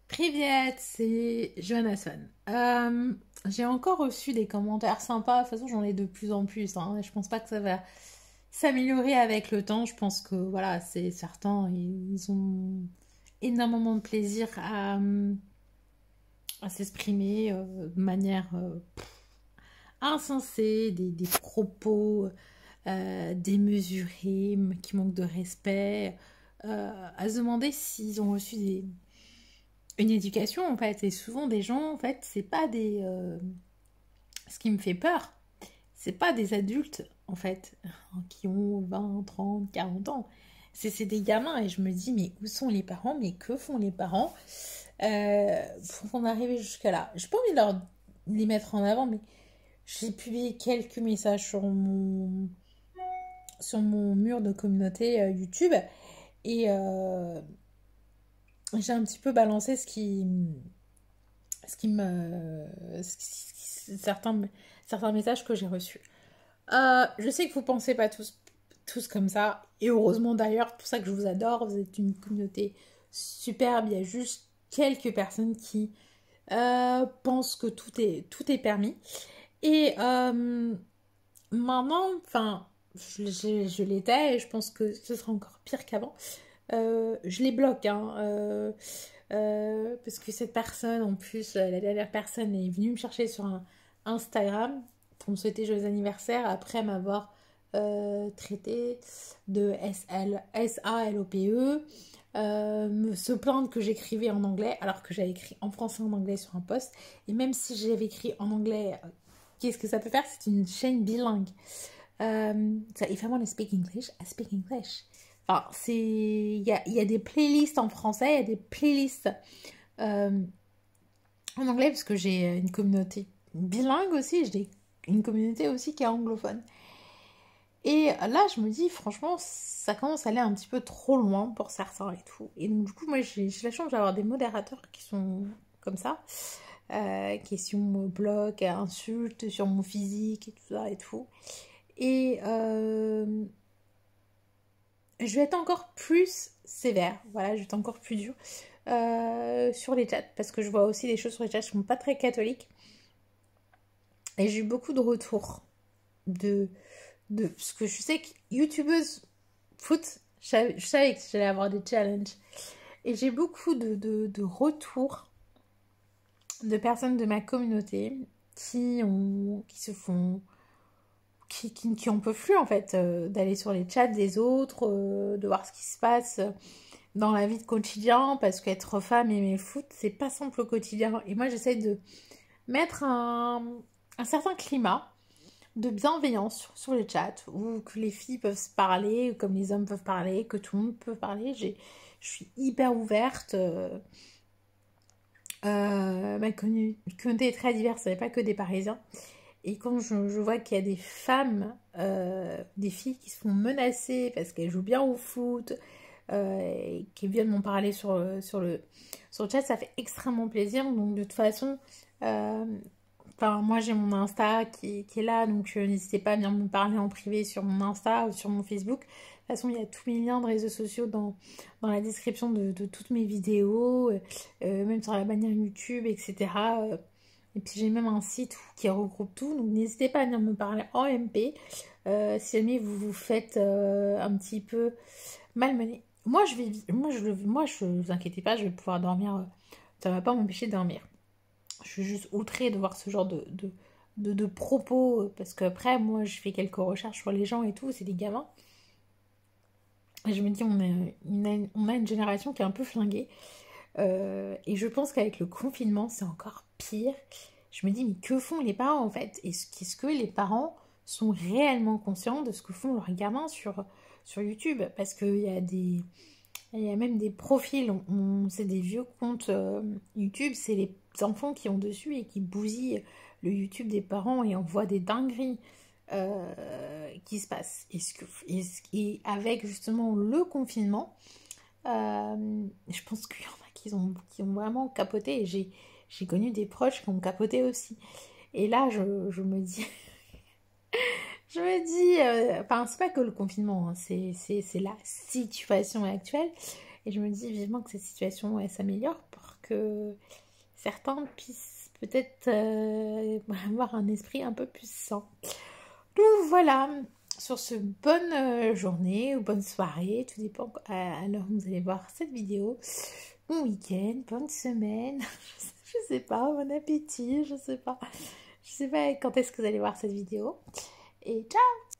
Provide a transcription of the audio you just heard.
Привет, c'est Johanna Swan. J'ai encore reçu des commentaires sympas. De toute façon, j'en ai de plus en plus, hein. Je pense pas que ça va s'améliorer avec le temps. Je pense que voilà, c'est certains, ils ont énormément de plaisir à s'exprimer de manière insensée, des propos démesurés, qui manquent de respect, à se demander s'ils ont reçu une éducation en fait. Et souvent des gens en fait, c'est pas des ce qui me fait peur, c'est pas des adultes en fait qui ont 20, 30, 40 ans. C'est des gamins et je me dis mais où sont les parents, mais que font les parents pour en arriver jusqu'à là. J'ai pas envie de les mettre en avant, mais j'ai publié quelques messages sur mon mur de communauté YouTube et j'ai un petit peu balancé certains, certains messages que j'ai reçus. Je sais que vous pensez pas tous comme ça, et heureusement d'ailleurs, c'est pour ça que je vous adore, vous êtes une communauté superbe, il y a juste quelques personnes qui pensent que tout est permis. Et maintenant, enfin, je l'étais, et je pense que ce sera encore pire qu'avant. Je les bloque, hein, parce que cette personne, en plus, la dernière personne est venue me chercher sur un Instagram pour me souhaiter joyeux anniversaire après m'avoir traité de SALOPE, se plaindre que j'écrivais en anglais alors que j'avais écrit en français en anglais sur un post. Et même si j'avais écrit en anglais, qu'est-ce que ça peut faire? C'est une chaîne bilingue. So if I want to speak English, I speak English. Enfin, il y a des playlists en français, il y a des playlists euh, en anglais, parce que j'ai une communauté bilingue aussi, j'ai une communauté aussi qui est anglophone. Et là, je me dis, franchement, ça commence à aller un petit peu trop loin pour certains et tout. Et donc, du coup, moi, j'ai la chance d'avoir des modérateurs qui sont comme ça. Questions bloc, insultes sur mon physique et tout ça et tout. Et je vais être encore plus sévère, voilà, je vais être encore plus dure sur les chats, parce que je vois aussi des choses sur les chats qui sont pas très catholiques. Et j'ai eu beaucoup de retours de, parce que je sais que youtubeuse foot, je savais que j'allais avoir des challenges. Et j'ai beaucoup de retours de personnes de ma communauté qui se font qui en peuvent plus en fait d'aller sur les chats des autres, de voir ce qui se passe dans la vie de quotidien, parce qu'être femme et aimer le foot, c'est pas simple au quotidien. Et moi, j'essaie de mettre un certain climat de bienveillance sur les chats, où que les filles peuvent se parler, comme les hommes peuvent parler, que tout le monde peut parler. Je suis hyper ouverte. Ma communauté est très diverse, ce n'est pas que des Parisiens. Et quand je vois qu'il y a des femmes, des filles qui se font menacer parce qu'elles jouent bien au foot, et qui viennent m'en parler sur le chat, ça fait extrêmement plaisir. Donc de toute façon, euh, enfin, moi j'ai mon Insta qui est là, donc n'hésitez pas à venir me parler en privé sur mon Insta ou sur mon Facebook. De toute façon, il y a tous mes liens de réseaux sociaux dans la description de toutes mes vidéos, même sur la bannière YouTube, etc. Et puis j'ai même un site qui regroupe tout, donc n'hésitez pas à venir me parler en MP si jamais vous vous faites un petit peu malmener. Je vous inquiétez pas, je vais pouvoir dormir. Ça va pas m'empêcher de dormir. Je suis juste outrée de voir ce genre de propos, parce qu'après, moi, je fais quelques recherches sur les gens et tout, c'est des gamins. Et je me dis, on a une génération qui est un peu flinguée. Et je pense qu'avec le confinement, c'est encore pire. Je me dis, mais que font les parents en fait? Est-ce que les parents sont réellement conscients de ce que font leurs gamins sur YouTube? Parce il y a même des profils, c'est des vieux comptes YouTube, c'est les enfants qui ont dessus et qui bousillent le YouTube des parents et on voit des dingueries qui se passent. Et avec justement le confinement, je pense qu'il y en a qui ont vraiment capoté et j'ai connu des proches qui ont capoté aussi. Et là, je me dis, enfin, c'est pas que le confinement, hein, c'est la situation actuelle. Et je me dis vivement que cette situation elle s'améliore pour que certains puissent peut-être avoir un esprit un peu plus sain. Donc voilà, sur ce, bonne journée ou bonne soirée, tout dépend à l'heure où vous allez voir cette vidéo. Bon week-end, bonne semaine, je sais pas, bon appétit, je sais pas quand est-ce que vous allez voir cette vidéo. Et ciao!